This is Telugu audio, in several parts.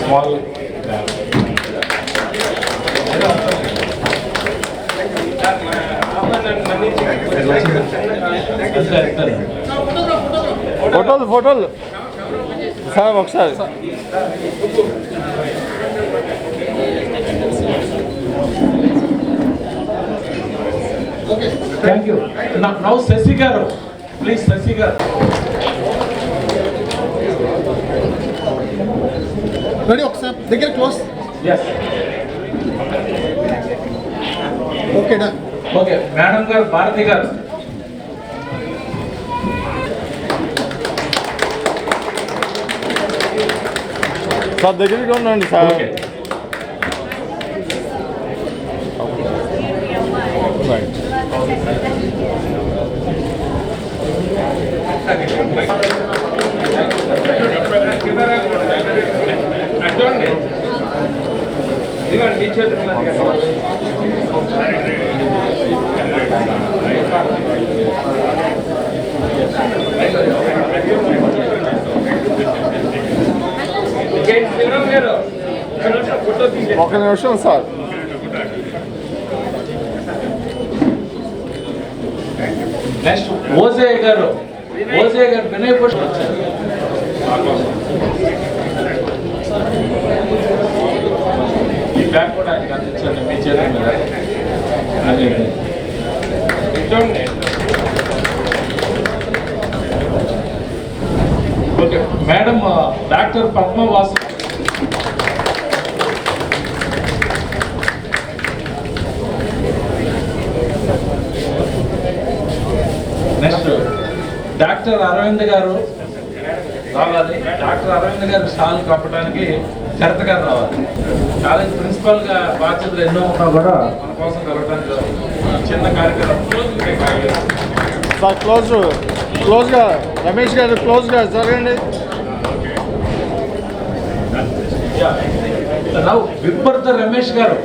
స్మాల్ ఫోటోలు సార్ ఒకసారి థ్యాంక్ యూ. నౌ శశి గారు ప్లీజ్, శశి గారు. రెడీ ఒకసారి దగ్గర close. Yes okay done. Okay madam గారు, భారతి గారు. సార్ దగ్గరికి ఉండండి సార్. ఓకే ఒక నిమిషం సార్. నెక్స్ట్ ఓజే గారు, ఓజే గారు వినయ్ పుష్ప ఈ బ్యాగ్ కూడా ఆయనకి అందించండి మీ చేతుల మీద. అదే okay madam, doctor Padmavasu. Next doctor Aravind గారు రావాలి. డాక్టర్ అరవింద్ గారు షాల్ కప్పడానికి శరత్ గారు రావాలి. కాలేజ్ ప్రిన్సిపల్ గా బాధ్యతలు ఎన్నో ఉన్నా కూడా మన కోసం కలవడానికి చిన్న కార్యక్రమం. సార్ క్లోజ్గా రమేష్ గారు క్లోజ్గా జరగండి. రావు విప్పర్త రమేష్ గారు.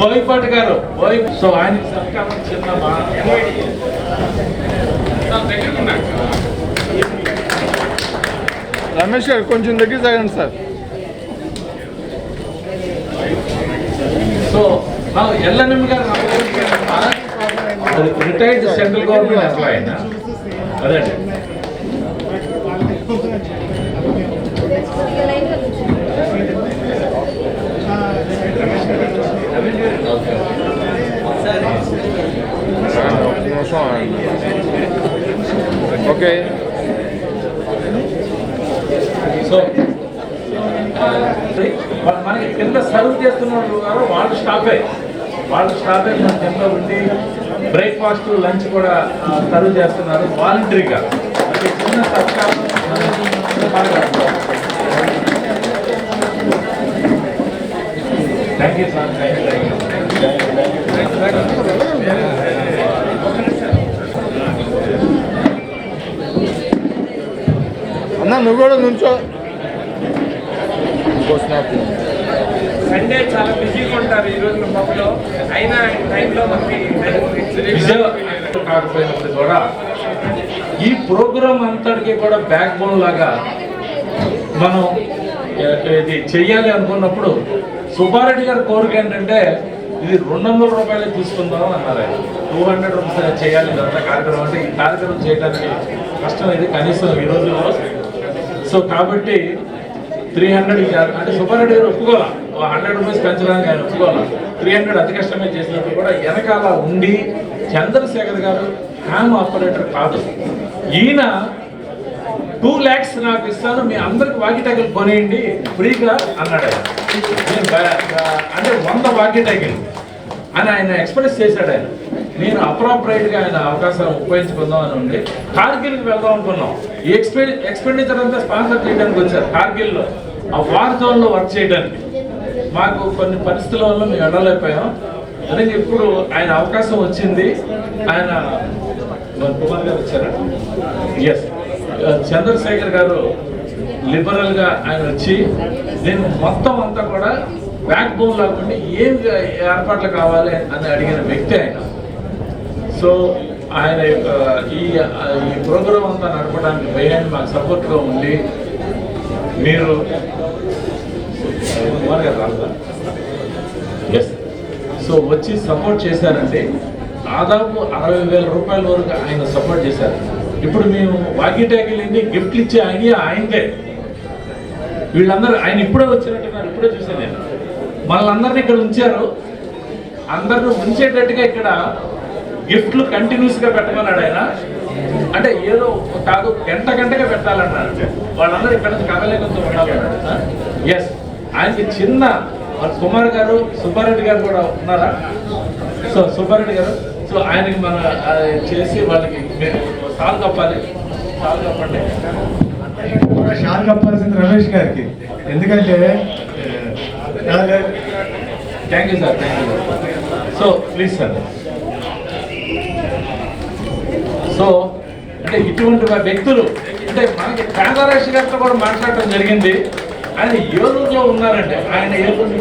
బోయిపాటి గారు, సో ఆయన చిన్న రమేష్ గారు కొంచెం దగ్గర జరగండి సార్. సో ఎల్ఎన్ఎం గారు రిటైర్డ్ సెంట్రల్ గవర్నమెంట్ ఎంప్లాయీ అయినా అదండి. ఓకే సో మనకి కింద సర్వ్ చేస్తున్న వాళ్ళు స్టాఫే మన కింద ఉండి బ్రేక్ఫాస్ట్ లంచ్ కూడా సర్వ్ చేస్తున్నారు వాలంటరీగా. చిన్న సత్కారం. Thank you sir. అన్న నువ్వు కూడా నుంచో. సండే చాలా బిజీగా ఉంటారు ఈ రోజు పబ్లో, అయినా టైంలో మనకి కాకపోయినప్పుడు కూడా ఈ ప్రోగ్రామ్ అంతటికి కూడా బ్యాక్ బోన్ లాగా మనం ఇది చెయ్యాలి అనుకున్నప్పుడు సుబ్బారెడ్డి గారి కోరిక ఏంటంటే ఇది 200 రూపాయలే తీసుకుందాం అన్నారు. 200 రూపీస్ చేయాలి ఇదంతా కార్యక్రమం. అంటే ఈ కార్యక్రమం చేయడానికి కష్టం ఇది కనీసం ఈ రోజుల్లో. సో కాబట్టి 300 అంటే సుబ్బారెడ్డి గారు ఒప్పుకోవాలి, 100 రూపీస్ పెంచడానికి ఆయన ఒప్పుకోవాలి. 300 అతి కష్టమే చేసినప్పుడు కూడా వెనకాల ఉండి చంద్రశేఖర్ గారు హ్యామ్ ఆపరేటర్ కాదు, ఈయన 2 lakhs నాకు ఇస్తాను, మీ అందరికి వాకిటాకిల్ కొనేయండి ఫ్రీగా అన్నాడు. అంటే 100 వాకిటాకిల్ అని ఆయన ఎక్స్ప్రెస్ చేశాడు. ఆయన నేను అప్రాపరేట్గా ఆయన అవకాశం ఉపయోగించుకుందాం అని ఉండి కార్గిల్కి వెళ్దాం అనుకున్నాం. ఈ ఎక్స్పెండిచర్ అంతా స్పాన్సర్ చేయడానికి వచ్చారు. కార్గిల్లో ఆ వార్ జోన్లో వర్క్ చేయడానికి మాకు కొన్ని పరిస్థితుల వల్ల మేము వెళ్ళలేకపోయాం. అదే ఇప్పుడు ఆయన అవకాశం వచ్చింది. ఆయన కుమార్ గారు వచ్చారా? ఎస్, చంద్రశేఖర్ గారు లిబరల్గా ఆయన వచ్చి నేను మొత్తం అంతా కూడా బ్యాక్ బోన్ లేకుండా ఏం ఏర్పాట్లు కావాలి అని అడిగిన వ్యక్తి ఆయన. సో ఆయన యొక్క ఈ ప్రోగ్రాం అంతా నడపడానికి మెయిన్ మాకు సపోర్ట్గా ఉండి మీరు ఎస్ సో వచ్చి సపోర్ట్ చేశారంటే దాదాపు 60,000 రూపాయల వరకు ఆయన సపోర్ట్ చేశారు. ఇప్పుడు మేము వాకిటాకిలన్నీ గిఫ్ట్లు ఇచ్చే ఐడియా ఆయనదే. వీళ్ళందరూ ఆయన ఇప్పుడే వచ్చినట్టున్నారు, ఇప్పుడే చూసాను నేను. మనల్ని ఇక్కడ ఉంచారు, అందరిని ఉంచేటట్టుగా ఇక్కడ గిఫ్ట్లు కంటిన్యూస్గా పెట్టమన్నాడు ఆయన. అంటే ఏదో కాదు, గంటగా పెట్టాలన్నారు. వాళ్ళందరూ ఇక్కడ నుంచి కదలేకంతో ఉండాలన్నాడు. ఎస్, ఆయనకి చిన్న కుమార్ గారు, సుబ్బారెడ్డి గారు కూడా ఉన్నారా? సో సుబ్బారెడ్డి గారు, సో ఆయనకి మన చేసి వాళ్ళకి సాల్ కప్పాలి. సాల్ కప్పండి. షాల్ కప్పాల్సింది రమేష్ గారికి, ఎందుకంటే thank you sir, thank you. So please sir. So అంటే ఇటువంటి వ్యక్తులు అంటే మనకి పేదరాశి గారితో కూడా మాట్లాడటం జరిగింది. ఆయన ఏలూరులో ఉన్నారంటే, ఆయన ఏలూరు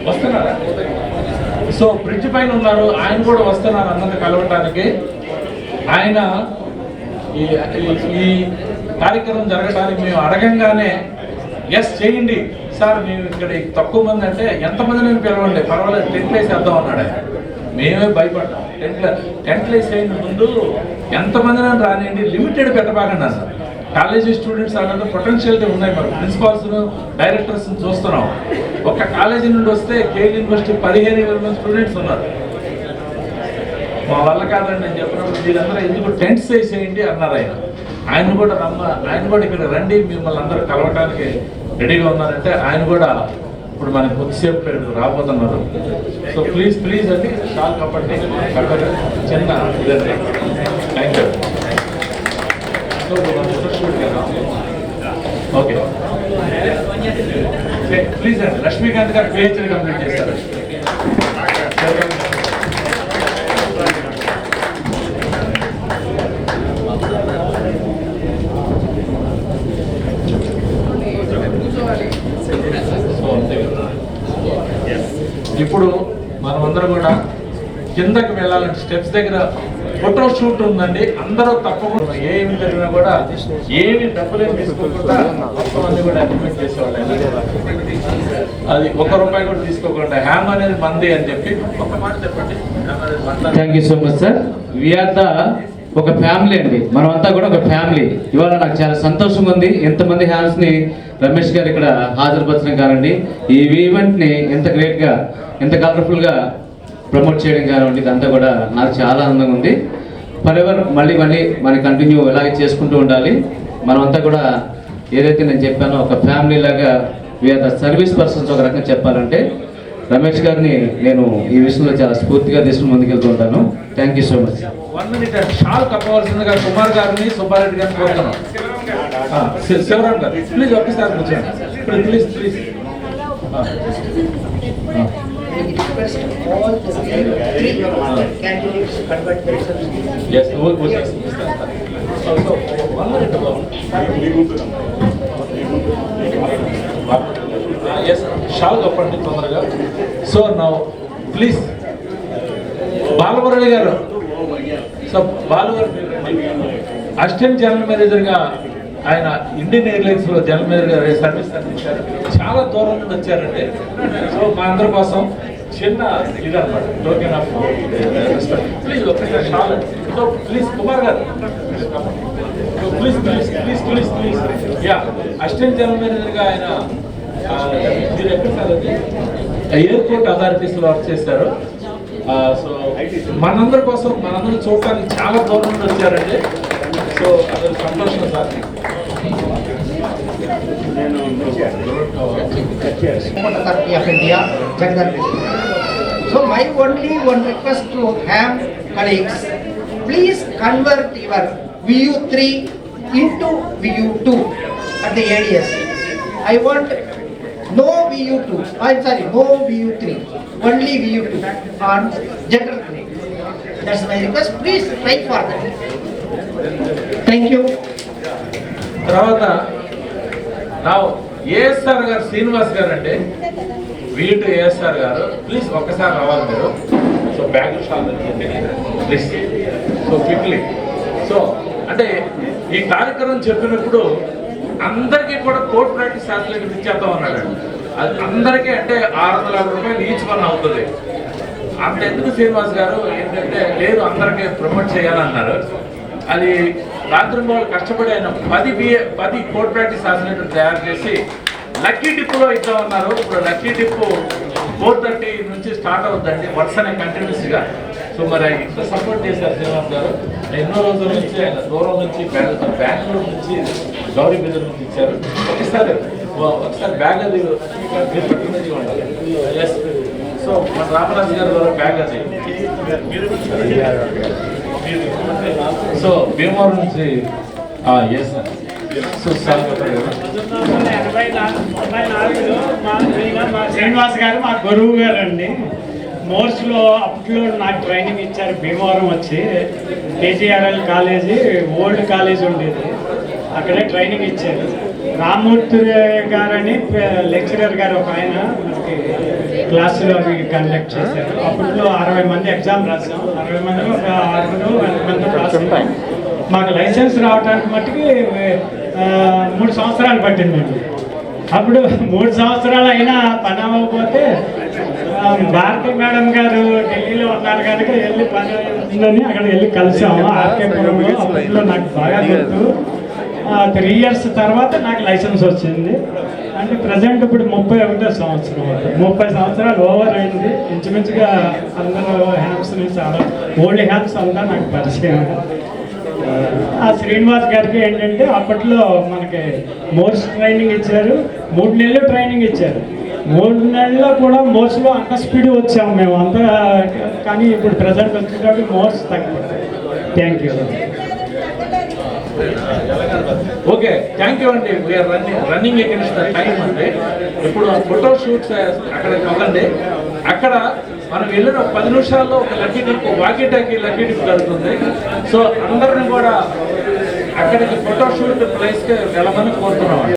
వస్తున్నారా? సో బ్రిడ్జ్ పైన ఉన్నారు, ఆయన కూడా వస్తున్నారు అన్నది కలవటానికి. ఆయన ఈ కార్యక్రమం జరగడానికి మేము అడగంగానే ఎస్ చేయండి సార్, మేము ఇక్కడ తక్కువ మంది అంటే ఎంతమంది నేను పిలవండి పర్వాలేదు, టెంట్లు వేసి వేద్దాం అన్నాడు ఆయన. మేమే భయపడ్డాం. టెంట్లు వేసేయండి, ముందు ఎంతమంది నన్ను రానియండి, లిమిటెడ్ పెట్టబాకండి అన్నారు. కాలేజీ స్టూడెంట్స్ అన్నది పొటెన్షియాలిటీ ఉన్నాయి. మరి ప్రిన్సిపాల్స్ డైరెక్టర్స్ చూస్తున్నాం. ఒక కాలేజీ నుండి వస్తే కేఎల్ యూనివర్సిటీ 15,000 మంది స్టూడెంట్స్ ఉన్నారు. మా వల్ల కాదండి నేను చెప్పినప్పుడు మీరందరూ ఎందుకు టెంట్స్ వేసేయండి అన్నారు ఆయన. ఆయన కూడా ఇక్కడ రండి, మిమ్మల్ని అందరూ కలవటానికి రెడీగా ఉన్నారంటే ఆయన కూడా ఇప్పుడు మనకి కొద్దిసేపు రాబోతున్నారు. సో ప్లీజ్ అండి, షాల్ కప్పండి, చిన్న ఇదండి. Thank you. ఓకే ప్లీజ్ అండి, లక్ష్మీకాంత్ గారు పిహెచ్డీ కంప్లీట్ చేస్తారు. ఇప్పుడు మనమందరం కూడా కిందకి వెళ్ళాలంటే స్టెప్స్ దగ్గర ఫోటో షూట్ ఉందండి. అందరూ తప్పకుండా ఏమి జరిగినా కూడా ఏమి డబ్బులేమి తీసుకోకుండా మొత్తం అన్ని కూడా అగ్రిమెంట్ చేసేవాళ్ళు. అది ₹1 కూడా తీసుకోకుండా హ్యామ్ అనేది మంది అని చెప్పి ఒక మాట చెప్పండి. Thank you so much sir. We are the ఒక ఫ్యామిలీ అండి, మనమంతా కూడా ఒక ఫ్యామిలీ. ఇవాళ నాకు చాలా సంతోషంగా ఉంది, ఎంతమంది హ్యాండ్స్ని రమేష్ గారు ఇక్కడ హాజరుపరచడం కానివ్వండి, ఈ ఈవెంట్ని ఎంత గ్రేట్గా ఎంత కలర్ఫుల్గా ప్రమోట్ చేయడం కానివ్వండి, ఇదంతా కూడా నాకు చాలా ఆనందంగా ఉంది. ఫరెవర్ మళ్ళీ మన కంటిన్యూ ఇలాగే చేసుకుంటూ ఉండాలి. మనమంతా కూడా ఏదైతే నేను చెప్పానో ఒక ఫ్యామిలీ లాగా వీఆర్ ద సర్వీస్ పర్సన్స్. ఒక రకంగా చెప్పాలంటే రమేష్ గారిని నేను ఈ విషయంలో చాలా స్ఫూర్తిగా తీసుకుని ముందుకెళ్తూ ఉంటాను. Thank you so much. 1 minute shawl కప్పవలసిందిగా కుమార్ గారిని, సుబ్బారెడ్డి గారిని కోరుతున్నాం. శివరామ్ గారు ప్లీజ్ ఒక్కసారి కూర్చోండి please. Request all the 3 candidates to convert themselves. Yes, okay. So 1 minute ago. Yes, shall కప్పండి తొందరగా. So now, please, బాలమురళి గారు. సో బాలమురళి అసిస్టెంట్ జనరల్ మేనేజర్గా ఆయన ఇండియన్ ఎయిర్లైన్స్ లో జనరల్ మేనేజర్ సర్వీస్ అందించారు. చాలా దూరం నుండి వచ్చారండి. సో మా అందరి కోసం చిన్న ఇదన్నమాట, టోకెన్ ఆఫ్ రెస్పెక్ట్. ప్లీజ్ ఒకసారి షాల్. సో ప్లీజ్ కుమార్ గారు ప్లీజ్ యా, అసిస్టెంట్ జనరల్ మేనేజర్గా ఆయన మీరు ఎక్కడ సార్ ఎయిర్పోర్ట్ అథారిటీస్లో వర్క్ చేశారు. సో మనందరి కోసం మనందరూ చూడటానికి చాలా దూరం నుండి వచ్చారండి. సో అది సంతోషం sir. Authority of India, Jagdalpur. So my only one request to HAM colleagues, please convert your VU3 into VU2 at the ADS. I want no VU2, I'm sorry, no VU3, only VU2 on general grade. That's my request, please try for that. Thank you. తర్వాత నా ఏఎస్ఆర్ గారు శ్రీనివాస్ గారు అంటే వీటు ఏఎస్ఆర్ గారు ప్లీజ్ ఒక్కసారి రావాలి మీరు. So bag please. So quickly. So అంటే ఈ కార్యక్రమం చెప్పినప్పుడు అందరికీ కూడా కోర్ట్ ప్రాక్టీస్ శాటిలైట్ ఇచ్చేద్దాం అన్నాడు. అది అందరికీ అంటే 650 రూపాయలు ఈచ్ వన్ అవుతుంది. అంత ఎందుకు శ్రీనివాస్ గారు ఏంటంటే లేదు అందరికీ ప్రమోట్ చేయాలన్నారు. అది రాత్రి వాళ్ళు కష్టపడి ఆయన 10 కోర్ట్ ప్రాక్టీస్ శాటిలైట్ తయారు చేసి లక్కీ డిప్లో ఇద్దామన్నారు. ఇప్పుడు లక్కీ డిప్ 4:30 నుంచి స్టార్ట్ అవుతుందండి వరుసనే కంటిన్యూస్గా. సో మరి ఇంత సపోర్ట్ చేశారు శ్రీనివాస్ గారు. ఎన్నో రోజుల నుంచి ఆయన దూరం నుంచి బెంగళూరు నుంచి గౌరీ బిదర్ నుంచి ఇచ్చారు. ఒకసారి బ్యాగ్ అది మీరు పట్టుకునేది ఉండాలి. ఎస్. సో మన రామరాజు గారి ద్వారా బ్యాగ్ అది సో భీమవరం నుంచి ఎస్ సార్. సో సార్ 1984లో మా శ్రీనివాస్ గారు మా గురువు గారు అండి. మోర్స్లో అప్పట్లో నాకు ట్రైనింగ్ ఇచ్చారు. భీమవరం వచ్చి కేజీఆర్ఎల్ కాలేజీ ఓల్డ్ కాలేజ్ ఉండేది, అక్కడే ట్రైనింగ్ ఇచ్చారు. రామ్మూర్తి గారని లెక్చరర్ గారు ఒక ఆయన మనకి క్లాసులో అవి కండక్ట్ చేశారు. అప్పట్లో 60 మంది ఎగ్జామ్ రాసాం. 60 మందిలో ఒక 6 మంది రాసాం. మాకు లైసెన్స్ రావడానికి మట్టుకి 3 సంవత్సరాలు పట్టిందండి. అప్పుడు 3 సంవత్సరాలు అయినా పని అవ్వకపోతే భారతి మేడం గారు ఢిల్లీలో ఉన్నారు కనుక వెళ్ళి పని ఉందని అక్కడ వెళ్ళి కలిసాము ఆర్కేపురంలో. అప్పట్లో నాకు బాగా గుర్తు. 3 ఇయర్స్ తర్వాత నాకు లైసెన్స్ వచ్చింది. అంటే ప్రజెంట్ ఇప్పుడు 31వ సంవత్సరం. 30 సంవత్సరాలు ఓవర్ అయింది. ఇంచుమించుగా అందరూ హ్యామ్స్ నుంచి చాలా ఓల్డ్ హ్యామ్స్ అంతా నాకు పరిచయం. ఆ శ్రీనివాస్ గారికి ఏంటంటే అప్పట్లో మనకి మోర్స్ ట్రైనింగ్ ఇచ్చారు. 3 నెలలు ట్రైనింగ్ ఇచ్చారు. 3 నెలల్లో కూడా మోర్స్లో అంత స్పీడ్ వచ్చాము మేము అంతా. కానీ ఇప్పుడు ప్రజెంట్ వచ్చేటప్పుడు మోర్స్ తగ్గిపోతాయి. Thank you. Okay thank you అండి. We're running against the time అండి. ఇప్పుడు ఫోటో షూట్స్ అక్కడికి వెళ్ళండి. అక్కడ మనం వెళ్ళిన 10 నిమిషాల్లో ఒక lucky dip walkie talkie lucky dip జరుగుతుంది. సో అందరిని కూడా అక్కడికి ఫోటో షూట్ ప్లేస్కి వెళ్ళమని కోరుతున్నాం.